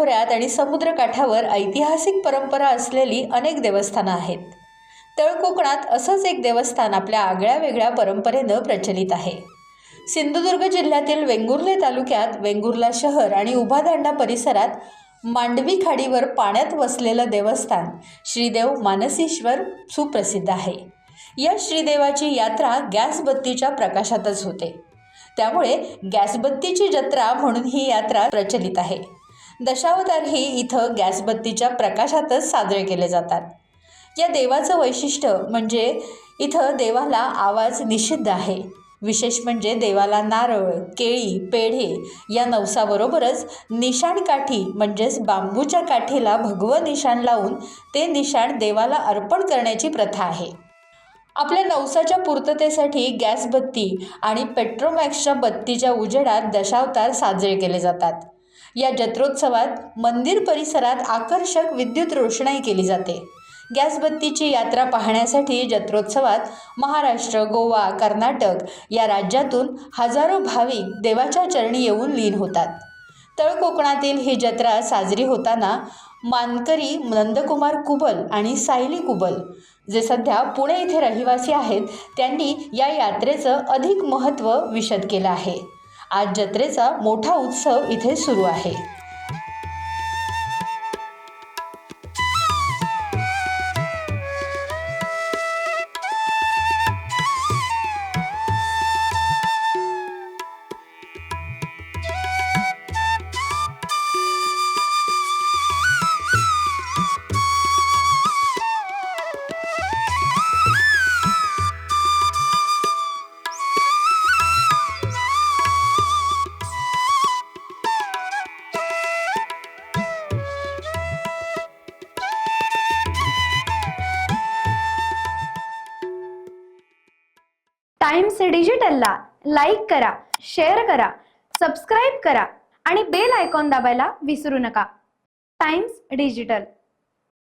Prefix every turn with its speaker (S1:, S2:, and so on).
S1: खोऱ्यात आणि समुद्रकाठावर ऐतिहासिक परंपरा असलेली अनेक देवस्थानं आहेत. तळ कोकणात असंच एक देवस्थान आपल्या आगळ्या वेगळ्या परंपरेनं प्रचलित आहे. सिंधुदुर्ग जिल्ह्यातील वेंगुर्ले तालुक्यात वेंगुर्ला शहर आणि उभादांडा परिसरात मांडवी खाडीवर पाण्यात वसलेलं देवस्थान श्रीदेव मानसीश्वर सुप्रसिद्ध आहे. या श्रीदेवाची यात्रा गॅसबत्तीच्या प्रकाशातच होते. त्यामुळे गॅसबत्तीची जत्रा म्हणून ही यात्रा प्रचलित आहे. दशावतारही इथं गॅसबत्तीच्या प्रकाशातच साजरे केले जातात. या देवाचं वैशिष्ट्य म्हणजे इथं देवाला आवाज निषिद्ध आहे. विशेष म्हणजे देवाला नारळ, केळी, पेढे या नवसाबरोबरच निशाण काठी म्हणजेच बांबूच्या काठीला भगवं निशाण लावून ते निशाण देवाला अर्पण करण्याची प्रथा आहे. आपल्या नवसाच्या पूर्ततेसाठी गॅसबत्ती आणि पेट्रोमॅक्सच्या बत्तीच्या उजेडात दशावतार साजरे केले जातात. या जत्रोत्सवात मंदिर परिसरात आकर्षक विद्युत रोषणाई केली जाते. गॅसबत्तीची यात्रा पाहण्यासाठी जत्रोत्सवात महाराष्ट्र, गोवा, कर्नाटक या राज्यातून हजारो भाविक देवाच्या चरणी येऊन लीन होतात. तळ कोकणातील ही जत्रा साजरी होताना मानकरी नंदकुमार कुबल आणि सायली कुबल, जे सध्या पुणे येथे रहिवासी आहेत, त्यांनी या यात्रेचं अधिक महत्त्व विशद केलं आहे. आज जत्रेचा मोठा उत्सव इथे सुरू आहे.
S2: टाइम्स डिजिटलला लाईक करा, शेअर करा, सबस्क्राईब करा आणि बेल आयकॉन दाबायला विसरू नका. Times digital.